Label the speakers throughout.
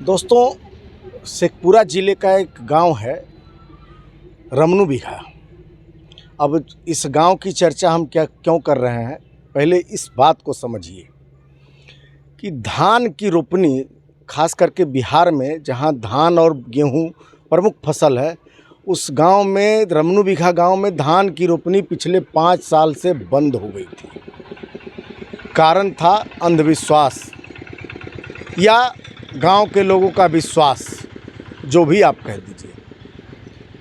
Speaker 1: दोस्तों, शेखपुरा ज़िले का एक गांव है रमनू बिघा। अब इस गांव की चर्चा हम क्यों कर रहे हैं, पहले इस बात को समझिए कि धान की रोपनी खास करके बिहार में, जहां धान और गेहूं प्रमुख फसल है, उस गांव में, रमनू बिघा गांव में धान की रोपनी पिछले 5 साल से बंद हो गई थी। कारण था अंधविश्वास या गांव के लोगों का विश्वास, जो भी आप कह दीजिए।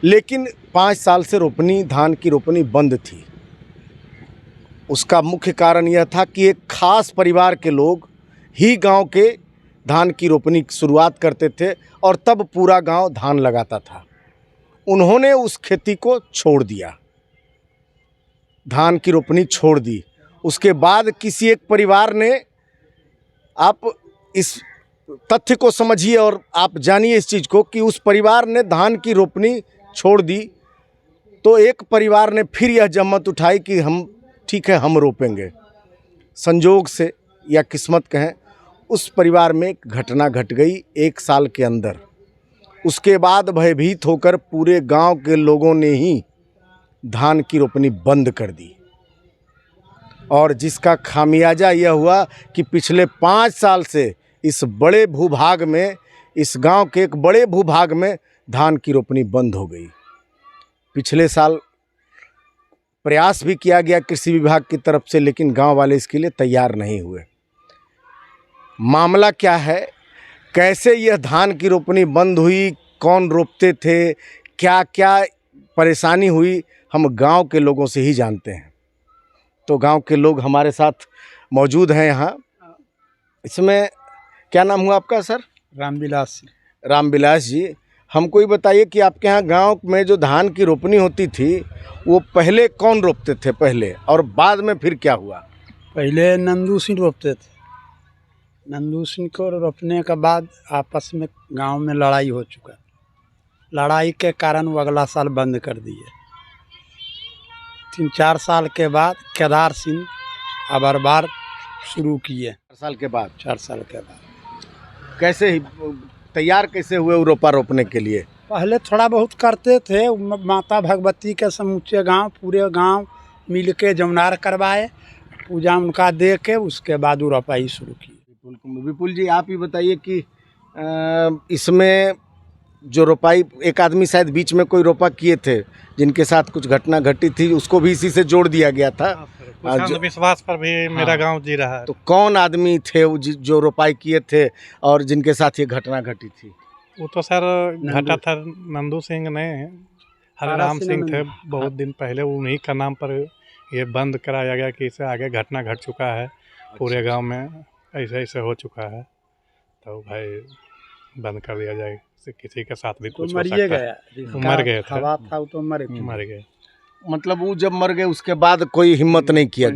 Speaker 1: लेकिन 5 साल से धान की रोपनी बंद थी। उसका मुख्य कारण यह था कि एक खास परिवार के लोग ही गांव के धान की रोपनी की शुरुआत करते थे और तब पूरा गांव धान लगाता था। उन्होंने उस खेती को छोड़ दिया, धान की रोपनी छोड़ दी। उसके बाद किसी एक परिवार ने, आप इस तथ्य को समझिए और आप जानिए इस चीज़ को, कि उस परिवार ने धान की रोपनी छोड़ दी तो एक परिवार ने फिर यह जम्मत उठाई कि हम ठीक है, हम रोपेंगे। संजोग से या किस्मत कहें, उस परिवार में एक घटना घट गई 1 साल के अंदर। उसके बाद भयभीत होकर पूरे गांव के लोगों ने ही धान की रोपनी बंद कर दी और जिसका खामियाजा यह हुआ कि पिछले 5 साल से इस बड़े भूभाग में, इस गांव के एक बड़े भूभाग में धान की रोपनी बंद हो गई। पिछले साल प्रयास भी किया गया कृषि विभाग की तरफ से, लेकिन गांव वाले इसके लिए तैयार नहीं हुए। मामला क्या है, कैसे यह धान की रोपनी बंद हुई, कौन रोपते थे, क्या क्या परेशानी हुई, हम गांव के लोगों से ही जानते हैं। तो गांव के लोग हमारे साथ मौजूद हैं यहाँ। इसमें क्या नाम हुआ आपका सर?
Speaker 2: रामविलास।
Speaker 1: रामविलास जी, हमको ये बताइए कि आपके यहाँ गांव में जो धान की रोपनी होती थी, वो पहले कौन रोपते थे पहले, और बाद में फिर क्या हुआ?
Speaker 2: पहले नंदू सिंह रोपते थे। नंदू सिंह को रोपने के बाद आपस में गांव में लड़ाई हो चुका। लड़ाई के कारण वो अगला साल बंद कर दिए। 3-4 साल के बाद केदार सिंह अब बार शुरू किए।
Speaker 1: 4 साल के बाद?
Speaker 2: 4 साल के बाद।
Speaker 1: कैसे तैयार कैसे हुए वो रोपा रोपने के लिए?
Speaker 2: पहले थोड़ा बहुत करते थे, माता भगवती के समूचे गांव, पूरे गांव मिल के जमुनार करवाए, पूजा उनका दे के उसके बाद वो रोपाई शुरू की।
Speaker 1: विपुल जी, आप ही बताइए कि इसमें जो रोपाई, एक आदमी शायद बीच में कोई रोपा किए थे जिनके साथ कुछ घटना घटी थी, उसको भी इसी से जोड़ दिया गया था।
Speaker 2: विश्वास पर भी मेरा गांव जी रहा है।
Speaker 1: तो कौन आदमी थे जो रोपाई किए थे और जिनके साथ ये घटना घटी थी?
Speaker 3: वो तो सर घटा था नंदू सिंह ने, हरिराम सिंह थे बहुत दिन पहले, उन्हीं का नाम पर ये बंद कराया गया कि इससे आगे घटना घट चुका है पूरे गांव में, ऐसे ऐसे हो चुका है, तो भाई बंद कर दिया जाए। किसी के साथ भी कुछ हो सकता है। मर गए थे,
Speaker 2: तो मर
Speaker 3: गए।
Speaker 1: मतलब वो जब मर गए उसके बाद कोई हिम्मत नहीं किया?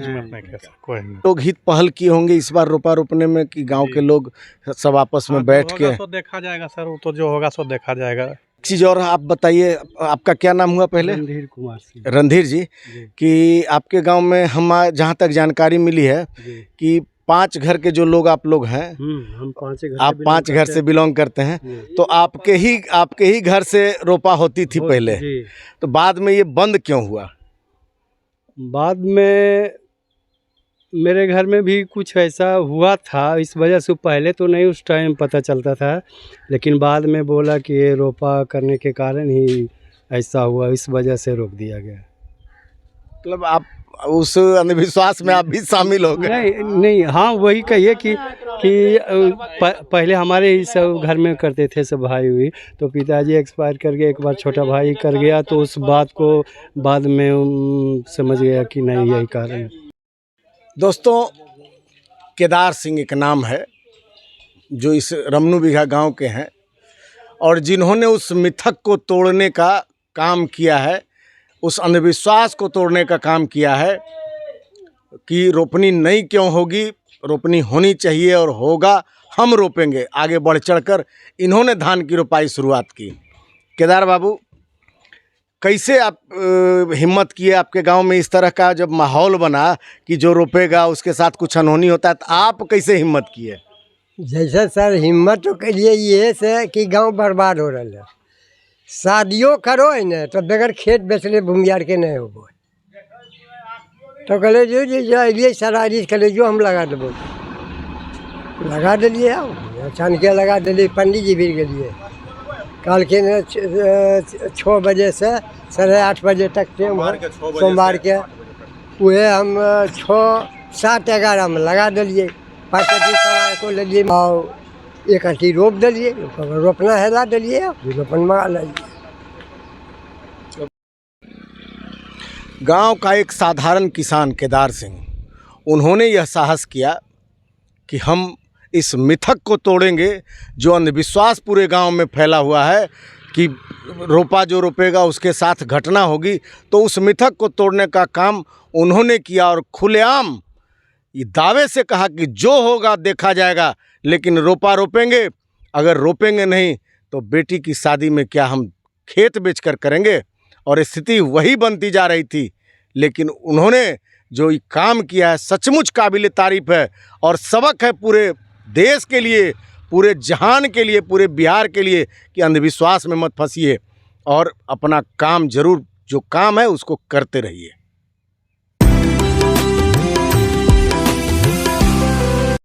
Speaker 3: कोई
Speaker 1: लोग हित पहल किए होंगे इस बार रोपा रोपने में कि गांव के लोग सब आपस में बैठ के?
Speaker 3: तो देखा जाएगा सर, वो तो जो होगा सो देखा जाएगा।
Speaker 1: चीज़ और आप बताइए, आपका क्या नाम हुआ पहले?
Speaker 2: रणधीर कुमार सिंह।
Speaker 1: रणधीर जी, कि आपके गांव में हम जहां तक जानकारी मिली है कि 5 घर के जो लोग आप लोग हैं,
Speaker 2: हम 5 घर,
Speaker 1: आप 5 घर से बिलोंग करते हैं, तो आपके ही घर से रोपा होती थी पहले, तो बाद में ये बंद क्यों हुआ?
Speaker 4: बाद में मेरे घर में भी कुछ ऐसा हुआ था, इस वजह से पहले तो नहीं उस टाइम पता चलता था, लेकिन बाद में बोला कि ये रोपा करने के कारण ही ऐसा हुआ, इस वजह से रोक दिया गया।
Speaker 1: मतलब आप उस अंधविश्वास में आप भी शामिल हो गए?
Speaker 4: नहीं, हाँ वही कहिए कि पहले हमारे ही सब घर में करते थे सब भाई हुई, तो पिताजी एक्सपायर कर गए, एक बार छोटा भाई कर गया, तो उस बात को बाद में समझ गया कि नहीं यही कारण।
Speaker 1: दोस्तों, केदार सिंह एक नाम है जो इस रमनू बिघा गांव के हैं और जिन्होंने उस मिथक को तोड़ने का काम किया है, उस अंधविश्वास को तोड़ने का काम किया है कि रोपनी नहीं क्यों होगी, रोपनी होनी चाहिए और होगा, हम रोपेंगे। आगे बढ़ चढ़कर इन्होंने धान की रोपाई शुरुआत की। केदार बाबू, कैसे आप हिम्मत किए? आपके गांव में इस तरह का जब माहौल बना कि जो रोपेगा उसके साथ कुछ अनहोनी होता है, तो आप कैसे हिम्मत किए?
Speaker 5: जैसे सर हिम्मत तो करिए ये से कि गांव बर्बाद हो रहा है। शादियों करो है ना तो बगैर खेत बेचले भूमियार के नहीं हो। तो कहले जो ये सारा रिस्क कहले जो हम लगा देबो, लगा दिलिए। अचानक के लगा दिलिए। पंडित जी भी गेलिए कल के 6 बजे से 8:30 बजे तक थे सोमवार के। वह हम 6-7-11 में लगा दिलिए। 5 को ले लिए और 1 अट्ठी रोप दिलिए। रोपना है ला दिलिए, रोपन मंगा लीजिए।
Speaker 1: गांव का एक साधारण किसान केदार सिंह, उन्होंने यह साहस किया कि हम इस मिथक को तोड़ेंगे जो अंधविश्वास पूरे गांव में फैला हुआ है कि रोपा जो रोपेगा उसके साथ घटना होगी। तो उस मिथक को तोड़ने का काम उन्होंने किया और खुलेआम ये दावे से कहा कि जो होगा देखा जाएगा, लेकिन रोपा रोपेंगे, अगर रोपेंगे नहीं तो बेटी की शादी में क्या हम खेत बेचकर करेंगे। और स्थिति वही बनती जा रही थी। लेकिन उन्होंने जो ये काम किया है सचमुच काबिल तारीफ़ है और सबक है पूरे देश के लिए, पूरे जहान के लिए, पूरे बिहार के लिए कि अंधविश्वास में मत फंसिए और अपना काम जरूर जो काम है उसको करते रहिए।